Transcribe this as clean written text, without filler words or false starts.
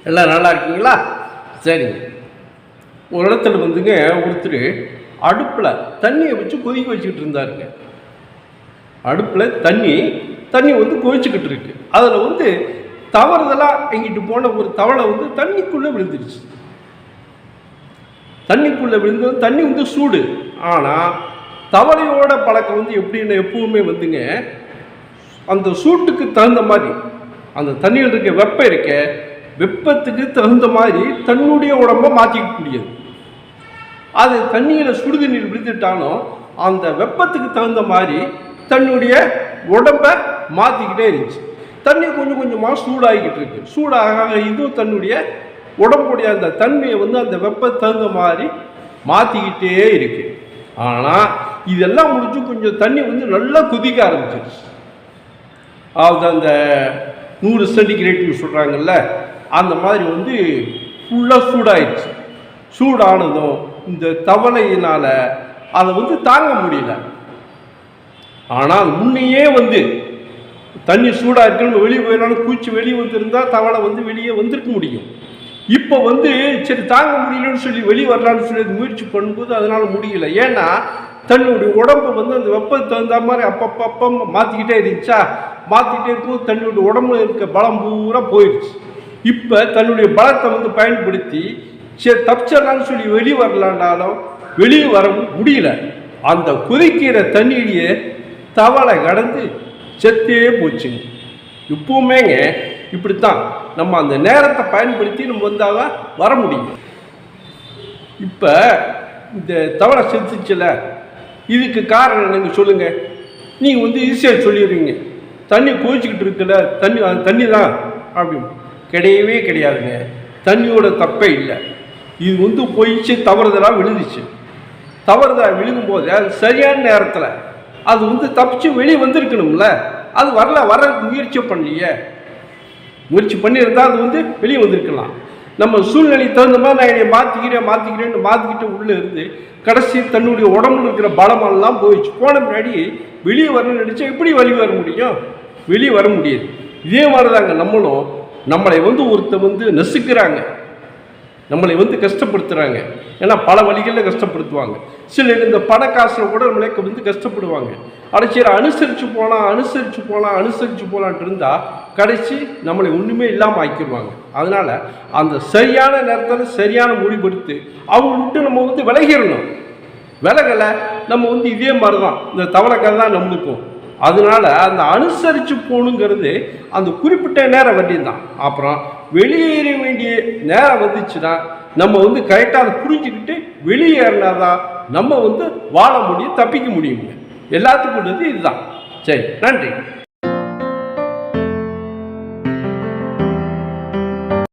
எல்லாம் நல்லா இருக்கீங்களா? சரிங்க. ஒரு இடத்துல வந்துங்க ஒருத்தர் அடுப்பில் தண்ணியை வச்சு கொதிக்க வச்சுக்கிட்டு இருந்தாருங்க. அடுப்பில் தண்ணி வந்து கொதிச்சுக்கிட்டு இருக்கு. அதில் வந்து தவறுதலாக எங்கிட்டு போன ஒரு தவளை வந்து தண்ணிக்குள்ளே விழுந்துருச்சு. தண்ணிக்குள்ளே விழுந்தது தண்ணி வந்து சூடு. ஆனால் தவளையோட பழக்கம் வந்து எப்படின்னு எப்பவுமே வந்துங்க அந்த சூட்டுக்கு தகுந்த மாதிரி அந்த தண்ணியில் இருக்க வெப்பம் இருக்க வெப்பத்துக்கு தகுந்த மாதிரி தன்னுடைய உடம்பை மாற்றிக்கக்கூடியது. அது தண்ணியில் சுடுதண்ணீர் விழுந்துட்டாலும் அந்த வெப்பத்துக்கு தகுந்த மாதிரி தன்னுடைய உடம்பை மாற்றிக்கிட்டே இருந்துச்சு. தண்ணி கொஞ்சம் கொஞ்சமாக சூடாகிக்கிட்டு இருக்கு. சூடாக இதுவும் தன்னுடைய உடம்புடைய அந்த தன்மையை வந்து அந்த வெப்பத்துக்கு தகுந்த மாதிரி மாற்றிக்கிட்டே இருக்கு. ஆனால் இதெல்லாம் முடிச்சு கொஞ்சம் தண்ணி வந்து நல்லா கொதிக்க ஆரம்பிச்சிருச்சு. அதாவது அந்த 100 சென்டிகிரேட்னு சொல்கிறாங்கல்ல, அந்த மாதிரி வந்து ஃபுல்லாக சூடாயிடுச்சு. சூடானதும் இந்த தவளையினால் அதை வந்து தாங்க முடியல. ஆனால் முன்னையே வந்து தண்ணி சூடாக இருக்குன்னு வெளியே போயிடலான்னு பூச்சி வெளியே வந்துருந்தால் தவளை வந்து வெளியே வந்திருக்க முடியும். இப்போ வந்து சரி தாங்க முடியலன்னு சொல்லி வெளியே வரலான்னு சொல்லி முயற்சி பண்ணும்போது அதனால் முடியல. ஏன்னா தன்னுடைய உடம்பு வந்து அந்த வெப்பத்துக்கு தகுந்த மாதிரி அப்பப்போ மாற்றிக்கிட்டே இருந்துச்சா. மாற்றிக்கிட்டே இருக்கும்போது தன்னுடைய உடம்புல இருக்க பலம் பூரா போயிடுச்சு. இப்போ தன்னுடைய பலத்தை வந்து பயன்படுத்தி சரி தப்பிச்சிடலான்னு சொல்லி வெளியே வரலான்னாலும் வெளியே வர முடியல. அந்த கொதிக்கிற தண்ணியிலேயே தவளை கடந்து செத்தே போச்சுங்க. இப்போவுமேங்க இப்படித்தான் நம்ம அந்த நேரத்தை பயன்படுத்தி நம்ம வந்தால் தான் வர முடியும். இப்போ இந்த தவளை செத்துச்சுல, இதுக்கு காரணம் என்னங்க சொல்லுங்கள். நீங்கள் வந்து ஈஸியாக சொல்லிடுவீங்க, தண்ணி கொதிச்சுக்கிட்டு இருக்குல்ல, தண்ணி தான் அப்படின்னு. கிடையவே கிடையாதுங்க. தண்ணியோட தப்பே இல்லை. இது வந்து போயிடுச்சு, தவறுதலாக விழுந்துச்சு. தவறுதலாக விழுங்கும்போது அது சரியான நேரத்தில் அது வந்து தப்பிச்சு வெளியே வந்திருக்கணும்ல. அது வர்றதுக்கு முயற்சியை பண்ணலையே. முயற்சி பண்ணியிருந்தால் அது வந்து வெளியே வந்திருக்கலாம். நம்ம சூழ்நிலைக்கு தகுந்த மாதிரி நான் என்னை மாற்றிக்கிறேன்னு மாற்றிக்கிட்டு உள்ளே இருந்து கடைசி தன்னுடைய உடம்புல இருக்கிற பலமெல்லாம் போயிடுச்சு. போன முன்னாடி வெளியே வரணும்னு நினச்சா எப்படி வெளியே வர முடியும்? வெளியே வர முடியாது. இதே மாதிரி தாங்க நம்மளும் நம்மளை வந்து ஒருத்தர் வந்து நசுக்கிறாங்க, நம்மளை வந்து கஷ்டப்படுத்துகிறாங்க. ஏன்னா பல வழிகளில் கஷ்டப்படுத்துவாங்க. சிலர் இந்த பண காசில் கூட நம்மளை வந்து கஷ்டப்படுவாங்க. கடைசியில் அனுசரித்து போகலான்ட்டு இருந்தால் கடைசி நம்மளை ஒன்றுமே இல்லாமல் ஆக்கிடுவாங்க. அதனால் அந்த சரியான நேரத்தில் சரியான முடிவெடுத்து அவங்க விட்டு நம்ம வந்து விலகிடணும். விலகலை நம்ம வந்து இதே மாதிரி தான் இந்த தவளைக்காக தான் நம்மளுக்கும். அதனால அந்த அனுசரித்து போகணுங்கிறது அந்த குறிப்பிட்ட நேரம் வண்டியும் தான். அப்புறம் வெளியேற வேண்டிய நேரம் வந்துச்சுன்னா நம்ம வந்து கரெக்டாக அதை புரிஞ்சுக்கிட்டு வெளியேறினா தான் நம்ம வந்து வாழ முடியும், தப்பிக்க முடியுங்க. எல்லாத்துக்கும் உள்ளது இதுதான். சரி, நன்றி.